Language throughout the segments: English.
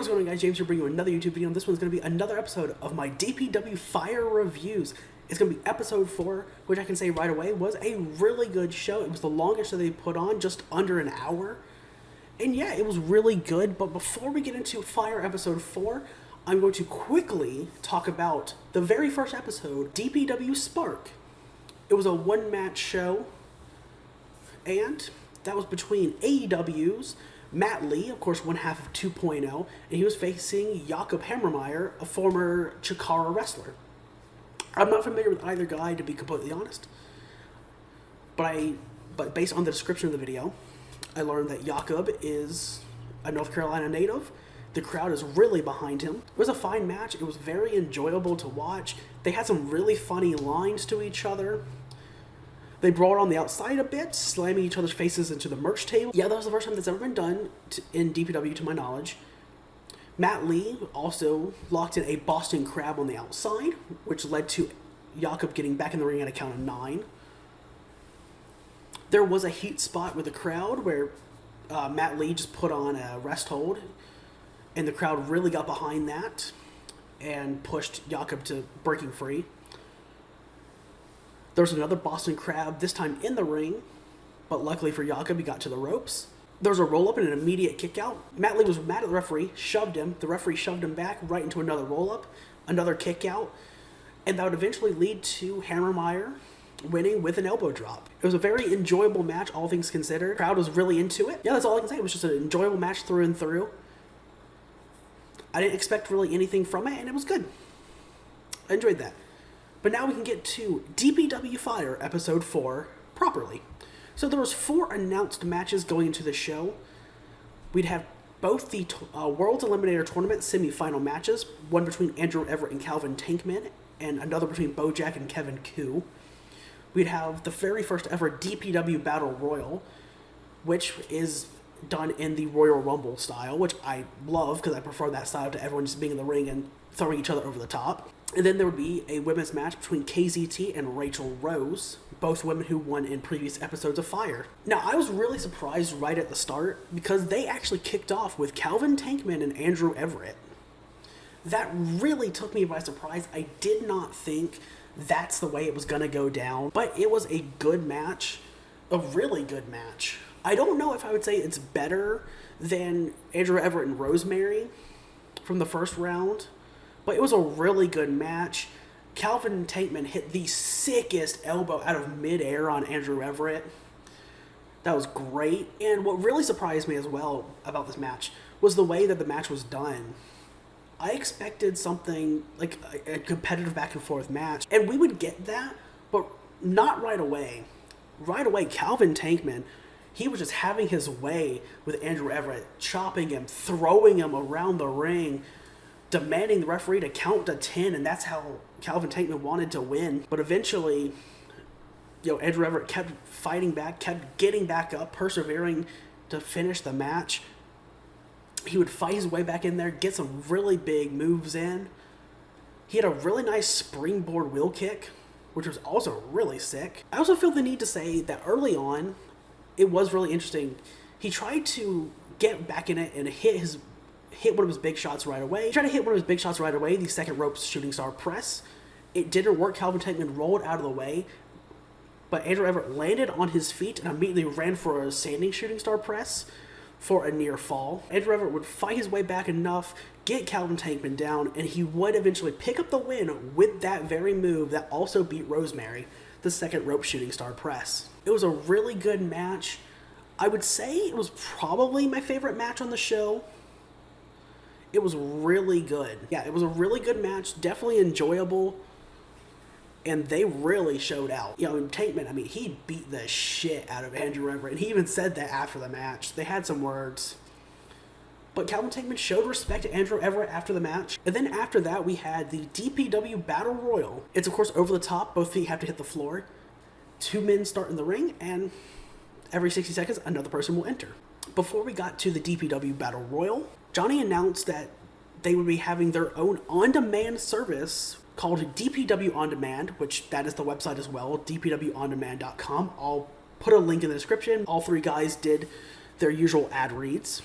Hey, what's going on, guys? James here, bringing you another YouTube video, and this one's going to be another episode of my DPW Fire Reviews. It's going to be episode 4, which I can say right away was a really good show. It was the longest that they put on, just under an hour. And yeah, it was really good, but before we get into Fire episode 4, I'm going to quickly talk about the very first episode, DPW Spark. It was a one-match show, and that was between AEW's Matt Lee, of course, one half of 2.0, and he was facing Jakob Hammermeyer, a former Chikara wrestler. I'm not familiar with either guy, to be completely honest, but based on the description of the video, I learned that Jakob is a North Carolina native. The crowd is really behind him. It was a fine match. It was very enjoyable to watch. They had some really funny lines to each other. They brawled on the outside a bit, slamming each other's faces into the merch table. Yeah, that was the first time that's ever been done in DPW, to my knowledge. Matt Lee also locked in a Boston Crab on the outside, which led to Jakob getting back in the ring at a count of 9. There was a heat spot with the crowd where Matt Lee just put on a rest hold, and the crowd really got behind that and pushed Jakob to breaking free. There was another Boston Crab, this time in the ring, but luckily for Jakob, he got to the ropes. There was a roll-up and an immediate kick-out. Matt Lee was mad at the referee, shoved him. The referee shoved him back right into another roll-up, another kick-out, and that would eventually lead to Hammermeyer winning with an elbow drop. It was a very enjoyable match, all things considered. The crowd was really into it. Yeah, that's all I can say. It was just an enjoyable match through and through. I didn't expect really anything from it, and it was good. I enjoyed that. But now we can get to DPW Fire Episode 4 properly. So there was 4 announced matches going into the show. We'd have both the World's Eliminator Tournament semi-final matches, one between Andrew Everett and Calvin Tankman, and another between Bojack and Kevin Kuh. We'd have the very first ever DPW Battle Royal, which is done in the Royal Rumble style, which I love because I prefer that style to everyone just being in the ring and throwing each other over the top. And then there would be a women's match between KZT and Rachel Rose, both women who won in previous episodes of Fire. Now, I was really surprised right at the start because they actually kicked off with Calvin Tankman and Andrew Everett. That really took me by surprise. I did not think that's the way it was going to go down, but it was a good match, a really good match. I don't know if I would say it's better than Andrew Everett and Rosemary from the first round, but it was a really good match. Calvin Tankman hit the sickest elbow out of midair on Andrew Everett. That was great. And what really surprised me as well about this match was the way that the match was done. I expected something like a competitive back and forth match, and we would get that, but not right away. Right away, Calvin Tankman, he was just having his way with Andrew Everett, chopping him, throwing him around the ring, demanding the referee to count to 10, and that's how Calvin Tankman wanted to win. But eventually, Andrew Everett kept fighting back, kept getting back up, persevering to finish the match. He would fight his way back in there, get some really big moves in. He had a really nice springboard wheel kick, which was also really sick. I also feel the need to say that early on, it was really interesting. He tried to get back in it and hit one of his big shots right away. He tried to hit one of his big shots right away, the second rope shooting star press. It didn't work. Calvin Tankman rolled out of the way, but Andrew Everett landed on his feet and immediately ran for a standing shooting star press for a near fall. Andrew Everett would fight his way back enough, get Calvin Tankman down, and he would eventually pick up the win with that very move that also beat Rosemary, the second rope shooting star press. It was a really good match. I would say it was probably my favorite match on the show. It was really good. Yeah, it was a really good match, definitely enjoyable, and they really showed out. Tankman, he beat the shit out of Andrew Everett, and he even said that after the match. They had some words. But Calvin Tankman showed respect to Andrew Everett after the match. And then after that, we had the DPW Battle Royal. It's, of course, over the top. Both feet have to hit the floor. 2 men start in the ring, and every 60 seconds, another person will enter. Before we got to the DPW Battle Royal, Johnny announced that they would be having their own on-demand service called DPW On Demand, which that is the website as well, dpwondemand.com. I'll put a link in the description. All 3 guys did their usual ad reads.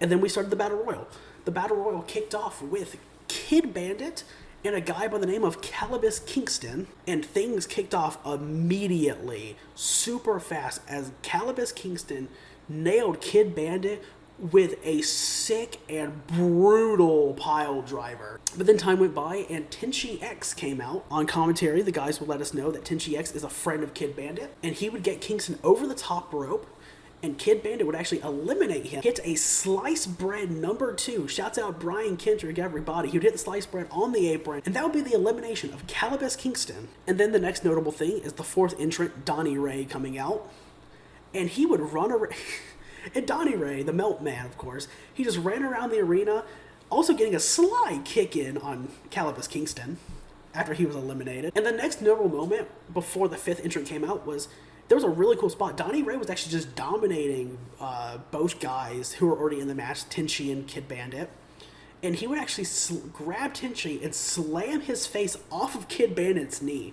And then we started the Battle Royal. The Battle Royal kicked off with Kid Bandit and a guy by the name of Calibus Kingston, and things kicked off immediately, super fast, as Calibus Kingston nailed Kid Bandit with a sick and brutal pile driver. But then time went by and Tenchi X came out. On commentary, the guys would let us know that Tenchi X is a friend of Kid Bandit, and he would get Kingston over the top rope, and Kid Bandit would actually eliminate him, hit a sliced bread number 2. Shouts out Brian Kendrick, everybody. He would hit the sliced bread on the apron, and that would be the elimination of Calibus Kingston. And then the next notable thing is the 4th entrant, Donnie Ray, coming out, and he would run around. And Donnie Ray, the Melt Man, of course, he just ran around the arena, also getting a sly kick in on Calibus Kingston after he was eliminated. And the next notable moment before the 5th entrant came out was, there was a really cool spot. Donnie Ray was actually just dominating both guys who were already in the match, Tenchi and Kid Bandit. And he would actually grab Tenchi and slam his face off of Kid Bandit's knee.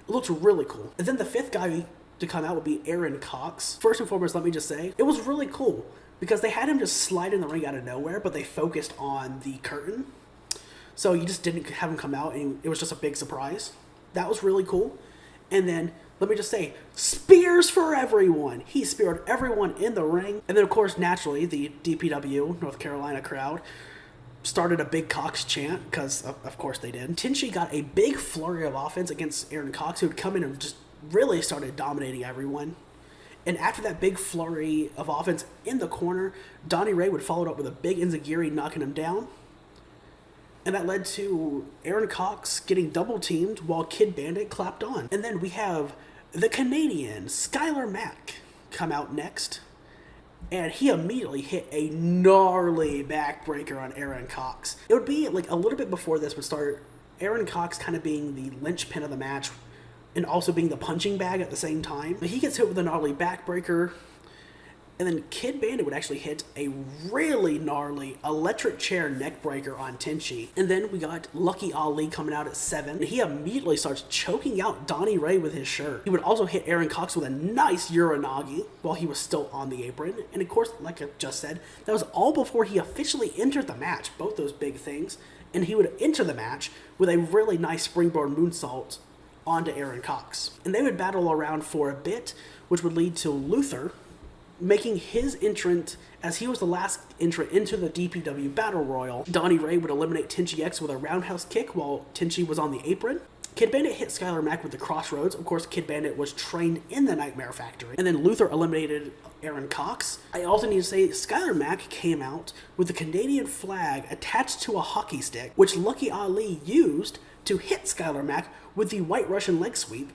It looked really cool. And then the 5th guy to come out would be Aaron Cox. First and foremost, let me just say, it was really cool because they had him just slide in the ring out of nowhere, but they focused on the curtain. So you just didn't have him come out, and it was just a big surprise. That was really cool. And then, let me just say, spears for everyone. He speared everyone in the ring. And then, of course, naturally, the DPW, North Carolina crowd, started a big Cox chant, because of course they did. Tenchi got a big flurry of offense against Aaron Cox, who would come in and just really started dominating everyone. And after that big flurry of offense in the corner, Donnie Ray would follow it up with a big enziguri, knocking him down. And that led to Aaron Cox getting double teamed while Kid Bandit clapped on. And then we have the Canadian Skylar Mack come out next. And he immediately hit a gnarly backbreaker on Aaron Cox. It would be like a little bit before this would start, Aaron Cox kind of being the linchpin of the match and also being the punching bag at the same time. He gets hit with a gnarly backbreaker, and then Kid Bandit would actually hit a really gnarly electric chair neckbreaker on Tenchi. And then we got Lucky Ali coming out at 7. He immediately starts choking out Donnie Ray with his shirt. He would also hit Aaron Cox with a nice Uranagi while he was still on the apron. And of course, like I just said, that was all before he officially entered the match, both those big things. And he would enter the match with a really nice springboard moonsault onto Aaron Cox. And they would battle around for a bit, which would lead to Luther making his entrant, as he was the last entrant into the DPW Battle Royal. Donnie Ray would eliminate Tenchi X with a roundhouse kick while Tenchi was on the apron. Kid Bandit hit Skylar Mack with the Crossroads. Of course, Kid Bandit was trained in the Nightmare Factory. And then Luther eliminated Aaron Cox. I also need to say Skylar Mack came out with the Canadian flag attached to a hockey stick, which Lucky Ali used to hit Skylar Mack with the White Russian leg sweep,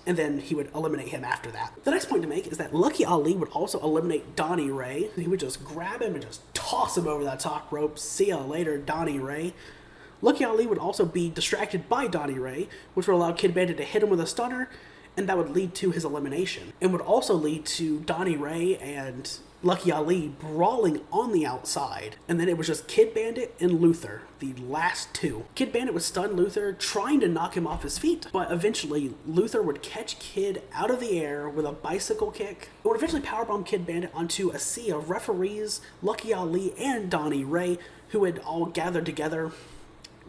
and then he would eliminate him after that. The next point to make is that Lucky Ali would also eliminate Donnie Ray. He would just grab him and just toss him over that top rope. See ya later, Donnie Ray. Lucky Ali would also be distracted by Donnie Ray, which would allow Kid Bandit to hit him with a stunner, and that would lead to his elimination. And would also lead to Donnie Ray and Lucky Ali brawling on the outside. And then it was just Kid Bandit and Luther, the last two. Kid Bandit would stun Luther, trying to knock him off his feet, but eventually Luther would catch Kid out of the air with a bicycle kick. It would eventually powerbomb Kid Bandit onto a sea of referees, Lucky Ali and Donnie Ray, who had all gathered together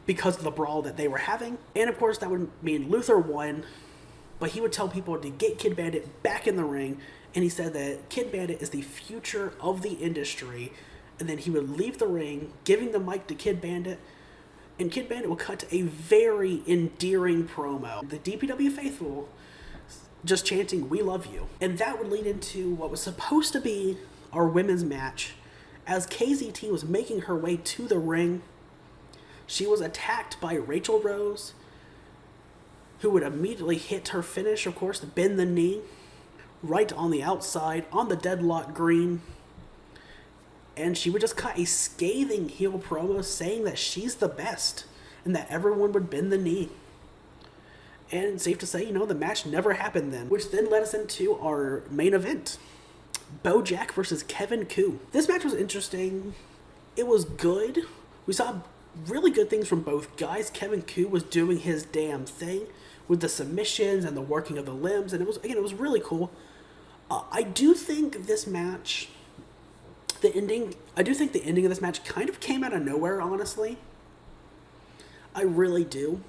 because of the brawl that they were having. And of course that would mean Luther won, but he would tell people to get Kid Bandit back in the ring, and he said that Kid Bandit is the future of the industry. And then he would leave the ring, giving the mic to Kid Bandit, and Kid Bandit would cut a very endearing promo. The DPW faithful just chanting, "We love you." And that would lead into what was supposed to be our women's match. As KZT was making her way to the ring, she was attacked by Rachel Rose, who would immediately hit her finish, of course, to bend the knee, right on the outside, on the deadlock green. And she would just cut a scathing heel promo saying that she's the best and that everyone would bend the knee. And safe to say, the match never happened then, which then led us into our main event. Bojack versus Kevin Kuh. This match was interesting. It was good. We saw really good things from both guys. Kevin Kuh was doing his damn thing with the submissions and the working of the limbs, and it was really cool. I do think this match The ending, I do think the ending of this match kind of came out of nowhere, honestly. I really do.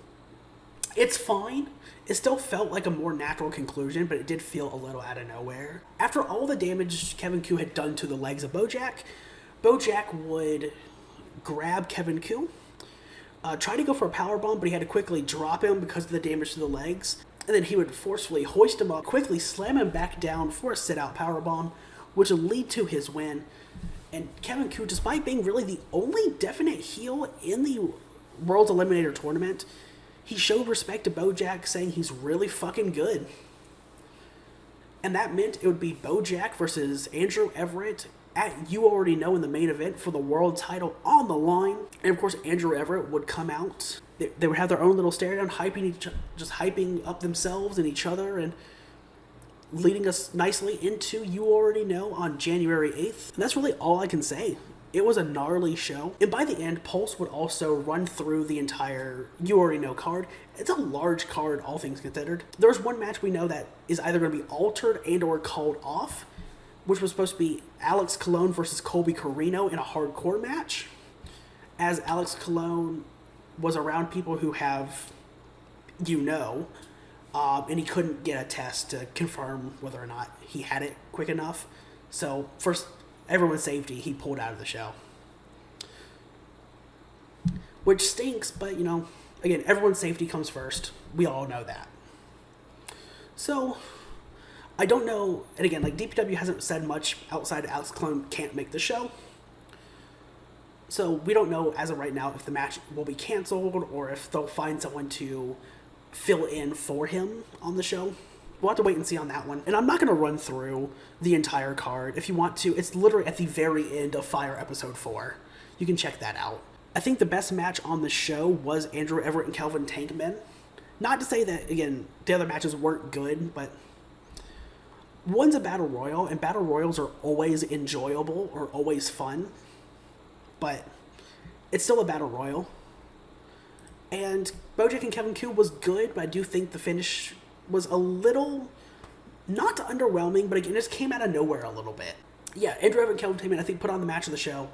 It's fine. It still felt like a more natural conclusion, but it did feel a little out of nowhere. After all the damage Kevin Kuh had done to the legs of Bojack, Bojack would grab Kevin Kuh, try to go for a powerbomb, but he had to quickly drop him because of the damage to the legs. And then he would forcefully hoist him up, quickly slam him back down for a sit-out powerbomb, which would lead to his win. And Kevin Kuh, despite being really the only definite heel in the World's Eliminator Tournament, he showed respect to Bojack, saying he's really fucking good. And that meant it would be Bojack versus Andrew Everett at You Already Know in the main event for the world title on the line. And of course, Andrew Everett would come out. They would have their own little stare down, just hyping up themselves and each other, and leading us nicely into You Already Know on January 8th. And that's really all I can say. It was a gnarly show. And by the end, Pulse would also run through the entire You Already Know card. It's a large card, all things considered. There's one match we know that is either going to be altered and or called off, which was supposed to be Alex Colon versus Colby Corino in a hardcore match. As Alex Colon was around people who have, and he couldn't get a test to confirm whether or not he had it quick enough. So, for everyone's safety, he pulled out of the show. Which stinks, but, again, everyone's safety comes first. We all know that. So, I don't know, and again, DPW hasn't said much outside of Alex Colon can't make the show. So, we don't know as of right now if the match will be canceled or if they'll find someone to fill in for him on the show. We'll have to wait and see on that one. And I'm not going to run through the entire card. If you want to, it's literally at the very end of Fire Episode 4. You can check that out. I think the best match on the show was Andrew Everett and Kelvin Tankman. Not to say that, again, the other matches weren't good, but one's a Battle Royal, and Battle Royals are always enjoyable or always fun. But it's still a Battle Royal. And Bojack and Kevin Kuh was good, but I do think the finish was a little, not underwhelming, but again, it just came out of nowhere a little bit. Yeah, Andrew Everett and Kelvin Tankman, I think, put on the match of the show.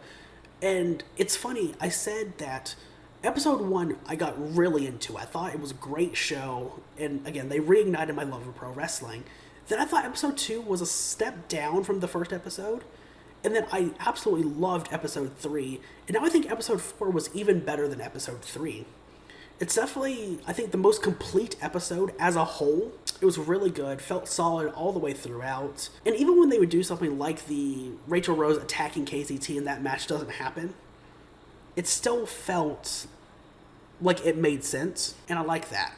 And it's funny, I said that episode 1 I got really into. I thought it was a great show, and again, they reignited my love of pro wrestling. Then I thought episode 2 was a step down from the first episode, and then I absolutely loved episode 3, and now I think episode 4 was even better than episode 3. It's definitely, I think, the most complete episode as a whole. It was really good, felt solid all the way throughout. And even when they would do something like the Rachel Rose attacking KCT and that match doesn't happen, it still felt like it made sense, and I like that.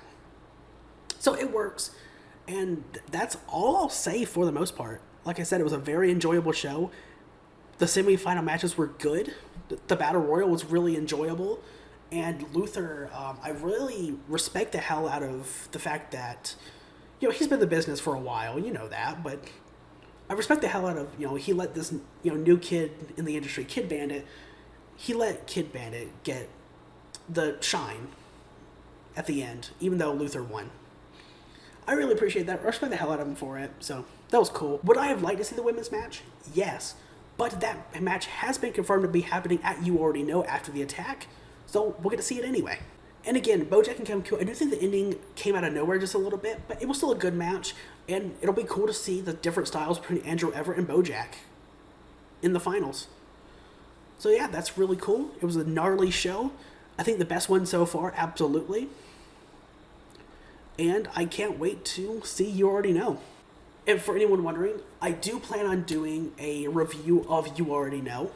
So it works, and that's all I'll say for the most part. Like I said, it was a very enjoyable show. The semi-final matches were good. The Battle Royal was really enjoyable. And Luther, I really respect the hell out of the fact that, he's been in the business for a while, that, but I respect the hell out of, he let this, new kid in the industry, Kid Bandit, he let Kid Bandit get the shine at the end, even though Luther won. I really appreciate that. I respect the hell out of him for it, so that was cool. Would I have liked to see the women's match? Yes, but that match has been confirmed to be happening at You Already Know after the attack. So we'll get to see it anyway. And again, Bojack and Kevin Kuh, I do think the ending came out of nowhere just a little bit, but it was still a good match, and it'll be cool to see the different styles between Andrew Everett and Bojack in the finals. So yeah, that's really cool. It was a gnarly show. I think the best one so far, absolutely. And I can't wait to see You Already Know. And for anyone wondering, I do plan on doing a review of You Already Know.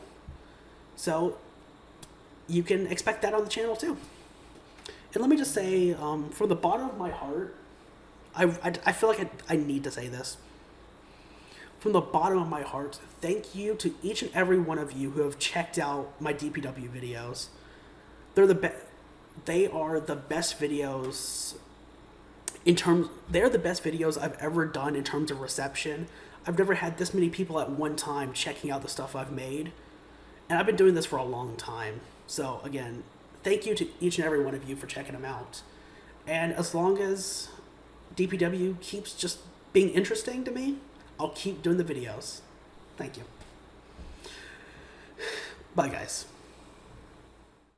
So you can expect that on the channel too. And let me just say, from the bottom of my heart, I feel like I need to say this. From the bottom of my heart, thank you to each and every one of you who have checked out my DPW videos. They are the best videos they're the best videos I've ever done in terms of reception. I've never had this many people at one time checking out the stuff I've made. And I've been doing this for a long time. So again, thank you to each and every one of you for checking them out. And as long as DPW keeps just being interesting to me, I'll keep doing the videos. Thank you. Bye, guys.